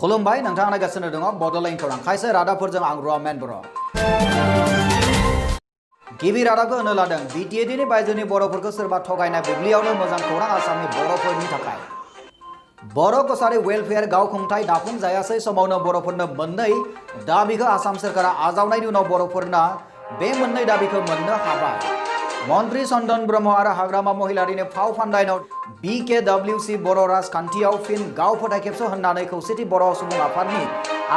खुलुमबाय नोंथाङा नायगासिनो दङ बड'लेण्ड खौरां खायसे रादाबफोरजों आं रमेन बर'। गिबि रादाबखौ होनो लादों BTADनि बायजोनि बर'फोरखौ सोरबा थगायनाय बुब्लियावनो मोजां खौरां आसामनि बर'फोरनि थाखाय। बर' कसारी वेलफेयार गावखुंथाय दाफुंजायासै समावनो बर'फोरनो मोननै दाबिखौ आसाम सोरखारा आजावनायनि उनाव बर'फोरना बे मोननै दाबिखौ मोननो हाबाय। मन्त्री चन्दन ब्रह्म आरो हाग्रामा महिलारिनि फाव फान्दायनाव BKWC बर' राजखान्थियाव फिन गाव फोथाय खेबस' होननानै खौसेथि बर' सुबुं आफादनि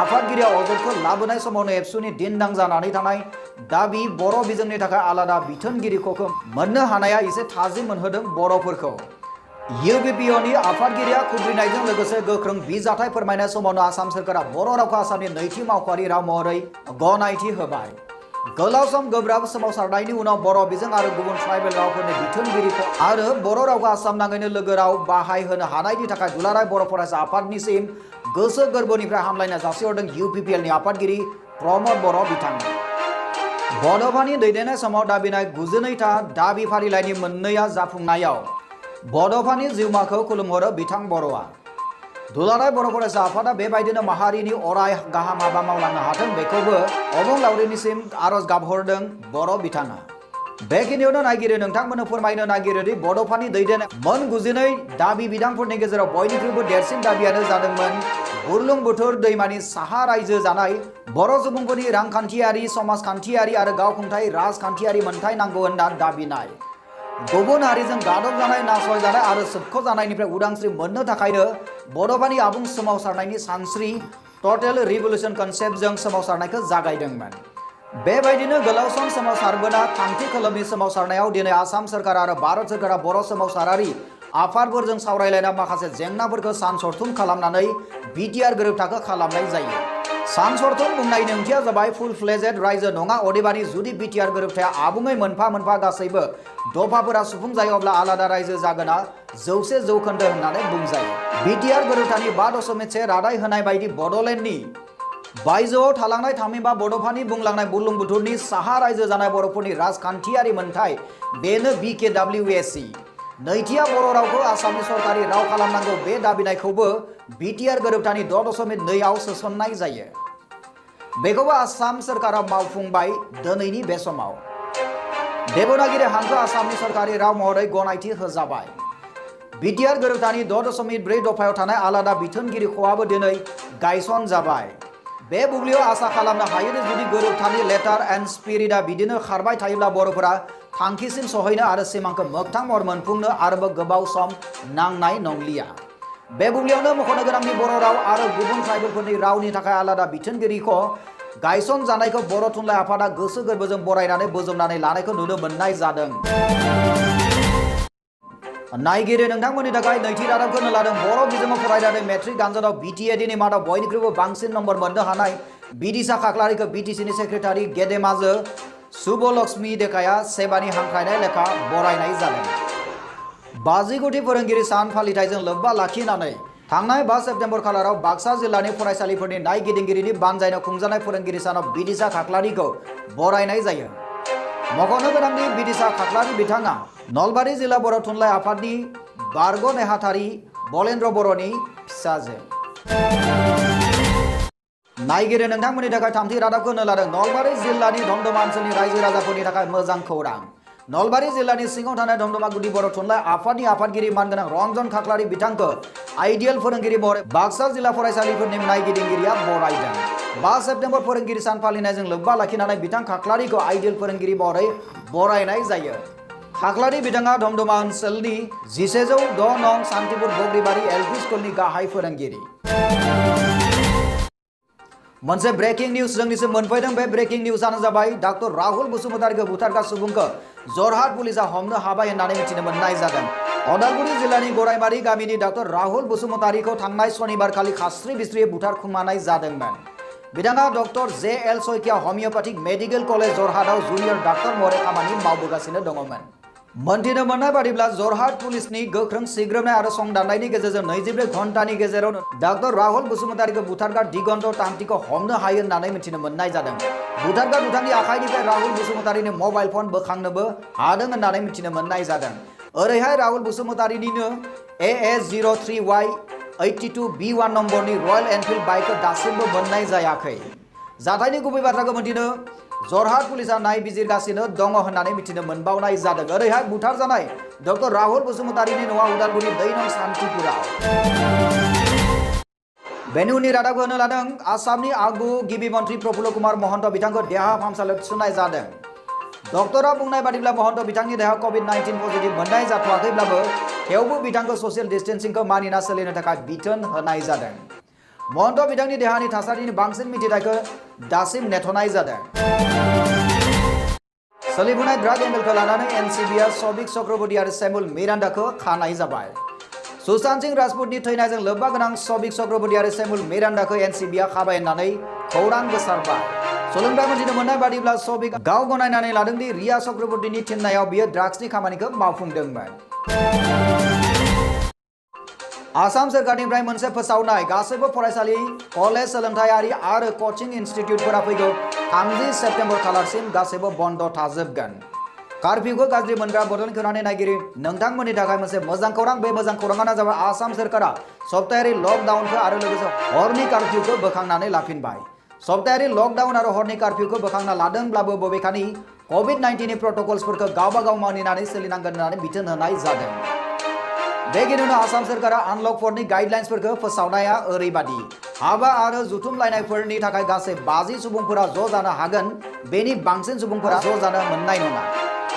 आफादगिरिया अजदखौ लाबोनाय समावनो एबसुनि दिनदां जानानै थानाय दाबि बर' बिजोंनि थाखाय आलादा बिथोनगिरिखौ मोननो हानाया एसे थाजिम मोनहोदों बर'फोरखौ। UBPOनि आफादगिरिया खुद्रिनायजों लोगोसे गोख्रों बिजाथाय फोरमायनाय समावनो आसाम सोरखारा बर' रावखौ आसामनि नैथि मावख'आरि राव महरै गनायथि होबाय। गोलाव सम गोब्राब सोमावसारनायनि उनाव बर' बिजों आरो गुबुन ट्राइबेल रावफोरनि बिथोनगिरिखौ आरो बर' रावखौ आसाम नाङैनो लोगो राव बाहायहोनो हानायनि थाखाय दुलाराय बर' फरायसा आफादनिसिम गोसो गोरबोनिफ्राय हामलायनाय जासिहरदों UPPLनि आफादगिरि प्रमद बर' बिथाङा। बड'फानि दैदेननाय समाव दाबिनाय 92था दाबि फारिलाइनि मोननैया जाफुंनायाव बड'फानि जिउमाखौ खुलुमहरो बिथां बर'आ। दुलाराय बर' फरायसा आफादा बेबायदिनो माहारिनि अराय गाहाम हाबा मावलांनो हाथों बेखौबो अबंलावरिनिसिम आरज गाबहरदों बर' बिथाङा। बेखिनियावनो नायगिरि नोंथांमोननो फोरमायनो नागिरोदि बड'फानि दैदेननाय मोन 92 दाबि बिदांफोरनि गेजेराव बयनिख्रुइबो देरसिन दाबियानो जादोंमोन बुरलुंबुथुर दैमानि साहा रायजो जानाय बर' सुबुंफोरनि रांखान्थियारि समाजखान्थियारि आरो गावखुंथाय राजखान्थियारि मोनथाय नांगौ होनना दाबिनाय। गुबुन हारिजों गादब जानाय नासय जानाय आरो सोबख' जानायनिफ्राय उदांस्रि मोननो थाखायनो बड'फानि आबुं सोमावसारनायनि सानस्रि टटेल रिभलिउसन कनसेप्टजों सोमावसारनायखौ जागायदोंमोन। बेबायदिनो गोलाव सम सोमावसारबोना थामथि खोलोबनि सोमावसारनायाव दिनै आसाम सोरखार आरो भारत सोरखारा बर' सोमावसारारि आफादफोरजों सावरायलायना माखासे जेंनाफोरखौ सानसरथुम खालामनानै BTR गोरोबथाखौ खालामनाय जायो। सानसरथुम बुंनायनि ओंथिया जाबाय फुल फ्लेजेड रायजो नङा अदेबानि जुदि BTR गोरोबथाया आबुङै मोनफा मोनफा गासैबो दफाफोरा सुफुंजायो अब्ला आलादा रायजो जागोना 100% होननानै बुंजायो। BTR गोरोबथानि 5.1 रादाय होनाय बायदि बड'लेण्डनि बायजोआव थालांनाय थामहिनबा बड'फानि बुंलांनाय बुरलुंबुथुरनि साहा रायजो जानाय बर'फोरनि राजखान्थियारि मोनथाय बेनो BKWC। नैथिया बर' रावखौ आसामनि सरकारि राव खालामनांगौ बे दाबिनायखौबो BTR गोरोबथानि 6.2 आव सोसननाय जायो। बेखौबो आसाम सोरखारा मावफुंबाय दिनैनि बे समाव। देबनागिरि हांखो आसामनि सरकारि राव महरै गनायथि होजाबाय। BTR गोरोबथानि 6.4 दफायाव थानाय आलादा बिथोनगिरिखौआबो दिनै गायसन जाबाय। बे बुब्लियाव आसा खालामनो हायोदि जुदि गोरोबथानि लेटार एन्ड स्पिरिटआ बिदिनो खारबाय थायोब्ला बर'फोरा थांखिसिम सहैनो आरो सिमांखौ मोगथां महर मोनफुंनो आरोबाव गोबाव सम नांनाय नंलिया। बे बुब्लियावनो मख'नो गोनांदि बर' राव आरो गुबुन ट्राइबेलफोरनि रावनि थाखाय आलादा बिथोनगिरिखौ गायसन जानायखौ बर' थुनलाइ आफादा गोसो गोरबोजों बरायनानै बोजबनानै लानायखौ नुनो मोननाय जादों। नायगिरि नोंथांमोननि थाखाय नैथि रादाबखौ होनो लादों बर' बिजोङाव फरायनानै मेट्रिक आनजादाव BTADनि मादाव बयनिख्रुइबो बांसिन नम्बर मोननो हानाय बिदिसा खाख्लारिखौ BTCनि सेक्रेटारि गेदेमाजो सुबलक्ष्मी देकाया सेबानि हांख्रायनाय लेखा बरायनाय जादों। 50 फोरोंगिरि सान फालिथायजों लोब्बा लाखिनानै थांनाय 5 सेप्तेम्बर खालाराव बाक्सा जिल्लानि फरायसालिफोरनि नायगिदिंगिरिनि बानजायनायाव खुंजानाय फोरोंगिरि सानाव बिदिसा खाख्लारिखौ बरायनाय जायो। मख'नो गोनांदि बिदिसा खाख्लारि बिथाङा नलबारि जिल्ला बर' थुनलाइ आफादनि बारग' नेहाथारि बलेन्द्र बर'नि फिसाजो। नायगिरि नोंथांमोननि थाखाय थामथि रादाबखौ होनो लादों नलबारि जिल्लानि धमधमा ओनसोलनि रायजो राजाफोरनि थाखाय मोजां खौरां। नलबारि जिल्लानि सिङाव थानाय धमधमा गुदि बर' थुनलाइ आफादनि आफादगिरि मानगोनां रन्जन खाख्लारि बिथांखौ आइडियल फोरोंगिरि महरै बाक्सा जिल्ला फरायसालिफोरनि नायगिदिंगिरिया बरायदों। 5 सेप्तेम्बर फोरोंगिरि सान फालिनायजों लोब्बा लाखिनानै बिथां खाख्लारिखौ आइडियल फोरोंगिरि महरै बरायनाय जायो। खाख्लारि बिथाङा धमधमा ओनसोलनि 1106 नं सान्तिपुर बग्रिबारि LP स्कुलनि गाहाय फोरोंगिरि। मोनसे ब्रेकिं निउज जोंनिसिम मोनफैदों। बे ब्रेकिं निउजआनो जाबाय डॉक्टर राहुल बसुमतारीखौ बुथारग्रा सुबुंखौ जरहाट पुलिसा हमनो हाबाय होननानै मिथिनो मोननाय जादों। अदालगुरि जिल्लानि गरायमारि गामिनि डॉक्टर राहुल बसुमतारीखौ थांनाय सनिबार खालि खास्रि बिस्रि बुथारखुमानाय जादोंमोन। बिथाङा doctor JL Saikia homeopathic medical college जरहाटआव जुनियर डाक्टर महरै खामानि मावबोगासिनो दङमोन। मोनथिनो मोननाय बादिब्ला जरहाट पुलिसनि गोख्रों सिग्रोमनाय आरो संदाननायनि गेजेरजों 24 घन्टानि गेजेरावनो डॉक्टर राहुल बसुमतारीखौ बुथारग्रा दिगन्त तांतिखौ हमनो हायो होननानै मिथिनो मोननाय जादों। बुथारग्रा बिथांनि आखाइनिफ्राय राहुल बसुमतारीनि मबाइल फन बोखांनोबो हादों होननानै मिथिनो मोननाय जादों। ओरैहाय राहुल बसुमतारीनिनो AA03Y 82 B1 नम्बरनि रयेल एनफिल्ड बाइकखौ दासिमबो मोननाय जायाखै। जाथायनि गुबै बाथ्राखौ मिथिनो जरहाट पुलिसा नायबिजिरगासिनो दङ होननानै मिथिनो मोनबावनाय जादों। ओरैहाय बुथारजानाय डक्टर राहुल बसुमतारीनि न'आ उदालगुरि 2 नं सान्तिपुराव। बेनि उननि रादाबखौ होनो लादों आसामनि आगु गिबि मन्त्रि प्रफुल्ल कुमार महन्त बिथांखौ देहा फाहामसालियाव थिसननाय जादों। डक्टरा बुंनाय बादिब्ला महन्त बिथांनि देहा COVID-19 पजिटिभ मोननाय जाथ'वाखैब्लाबो थेवबो बिथांखौ ससियेल डिस्टेन्सिंखौ मानिना सोलिनो थाखाय बिथोन होनाय जादों। महन्त बिथांनि देहानि थासारिनि बांसिन मिथिथायखौ दासिम नेथ'नाय जादों। सोलिफुनाय ड्राग एंगलखौ लानानै एनसीबीआ सौबिक चक्रवर्ती आरो सेमुल मिरान्डाखौ खानाय जाबाय। सुशांत सिंह राजपूतनि थैनायजों लोब्बा गोनां सौबिक चक्रवर्ती आरो सेमुल मिरान्डाखौ एनसीबीआ खाबाय होननानै खौरां गोसारबाय। सोलोंथाइ मोनथिनो मोननाय बादिब्ला सौबिक गाव गनायनानै लादोंदि रिया चक्रवर्तीनि थिननायाव बियो ड्राग्सनि खामानिखौ मावफुंदोंमोन। आसाम सोरखारनिफ्राय मोनसे फोसावनाय गासैबो फरायसालि, कलेज, सोलोंथायारि आरो कोचिं इनस्टिट्यूटफोरा फैगौ 30 सेप्टेम्बर खालारसिम गासैबो बन्द थाजोबगोन। कार्फ्यूखौ गाज्रि मोनग्रा बड'लेण्ड खौरांनि नायगिरि नोंथांमोननि थाखाय मोनसे मोजां खौरां। बे मोजां खौराङानो जाबाय आसाम सोरखारा सप्तायारि लकडाउनखौ आरो लोगोसे हरनि कार्फ्यूखौ बोखांनानै लाफिनबाय। सप्तायारि लकडाउन आरो हरनि कार्फ्यूखौ बोखांना लादोंब्लाबो बबेखानि COVID-19 नि प्रट'कल्सफोरखौ गावबा गाव मानिनानै सोलिनांगोन होननानै बिथोन होनाय जादों। बेगिनो आसाम सोरखारा आनलक 4 नि गाइडलाइन्सफोरखौ फोसावनाया ओरैबादि हाबा आरो जुथुमलायनायफोरनि थाखाय गासै 50 सुबुंफोरा ज' जानो हागोन। बेनि बांसिन सुबुंफोरा ज' जानो मोननाय नङा।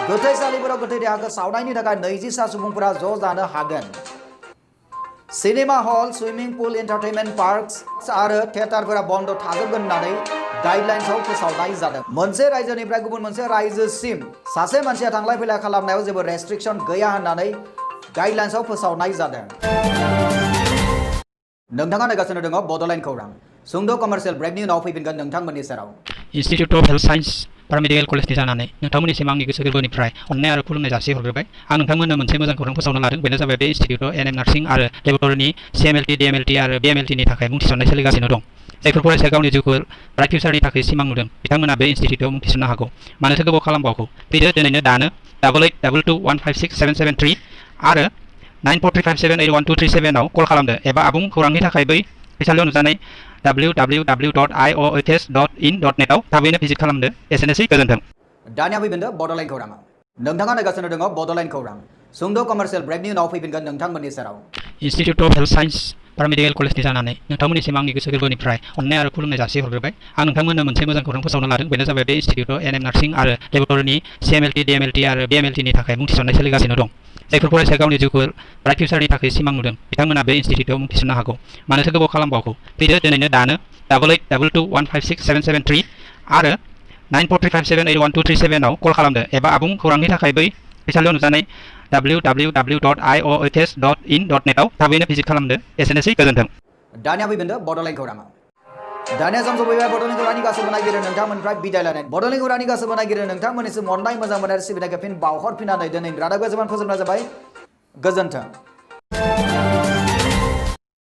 गोथैसालिफोराव गोथै देहाखौ सावनायनि थाखाय 20 सा सुबुंफोरा ज' जानो हागोन। Cinema hall, swimming pool, entertainment parks आरो थिएटारफोरा बन्द थाजोबगोन होननानै गाइडलाइन्सआव फोसावनाय जादों। मोनसे रायजोनिफ्राय गुबुन मोनसे रायजोसिम सासे मानसिया थांलाय फैलाय खालामनायाव जेबो रेस्ट्रिक्शन गैया होननानै गाइडलाइन्सआव फोसावनाय जादों। नोंथाङा नायगासिनो दङ बड'लेण्ड खौरां। सुंद' कमार्शियेल ब्रेकनि उनाव फैफिनगोन नोंथांमोननि सेराव। इन्स्टिट्यूट अफ हेल्थ साइन्स पारामेडिकेल कलेजनि जानानै नोंथांमोननिसिम आंनि गोसो गोरबोनिफ्राय अननाय आरो खुलुमनाय जासिहरग्रोबाय। आं नोंथांमोननो मोनसे मोजां खौरां फोसावनो लादों। बेनो जाबाय बे इन्स्टिट्यूटआव एनएम नार्सिं आरो लेबरेटरिनि CMLT, DMLT आरो BMLTनि थाखाय मुं थिसननाय सोलिगासिनो दं। जायफोर फरायसाया गावनि जिउखौ ब्राइट फिउचारनि थाखाय सिमां नुदों बिथांमोना बे इन्स्टिट्यूटआव मुं थिसननो हागौ। मानोथो गोबाव खालामबावगौ? फैदो दिनैनो दानो 8822215677 आरो 9435781237 आव कल खालामदो एबा आबुं खौरांनि थाखाय बै फरायसालियाव नुजानाय www.iohs.in.net आव थाबैनो भिजिट खालामदो। एसेनोसै, गोजोन्थों। दानिया फैफिनदो बड'लेण्ड खौराङाव। नोंथाङा नायगासिनो दङ बड'लेण्ड खौरां। सुंद' कमार्शियेल ब्रेकनि उनाव फैफिनगोन नोंथांमोननि सेराव। इन्स्टिट्यूट अफ हेल्थ साइन्स पारामेडिकेल कलेजनि जानानै नोंथांमोननिसिम आंनि गोसो गोरबोनिफ्राय अननाय आरो खुलुमनाय जासिहरग्रोबाय। आं नोंथांमोननो मोनसे मोजां खौरां फोसावनो लादों। बेनो जाबाय बे इन्स्टिट्यूटआव एनएम नार्सिं आरो लेबरेटरिनि CMLT, DMLT आरो BMLTनि थाखाय मुं थिसननाय सोलिगासिनो दं। जायफोर फरायसाया गावनि जिउखौ ब्राइट फिउचारनि थाखाय सिमां नुदों बिथांमोना बे इन्स्टिट्यूटआव मुं थिसननो हागौ। मानोथो गोबाव खालामबावगौ? फैदो दिनैनो दानो 8822215677 आरो 9435781237 आव कल खालामदो एबा आबुं खौरांनि थाखाय बै फरायसालियाव नुजानाय www.iohs.in.net आव थाबैनो भिजिट खालामदो। एसेनोसै, गोजोन्थों। दानिया फैफिनदो बड'लेण्ड खौराङाव। दानिया सम सफैबाय बड'लेण्ड खौरांनि गासैबो नायगिरि नोंथांमोननिफ्राय बिदाय लानाय। बड'लेण्ड खौरांनि गासैबो नायगिरि नोंथांमोननिसिम अननाय मोजां मोननाय सिबिनायखौ फिन बावहरफिननानै दिनै रादाब गोजोन फोजोबनाय जाबाय। गोजोन्थों।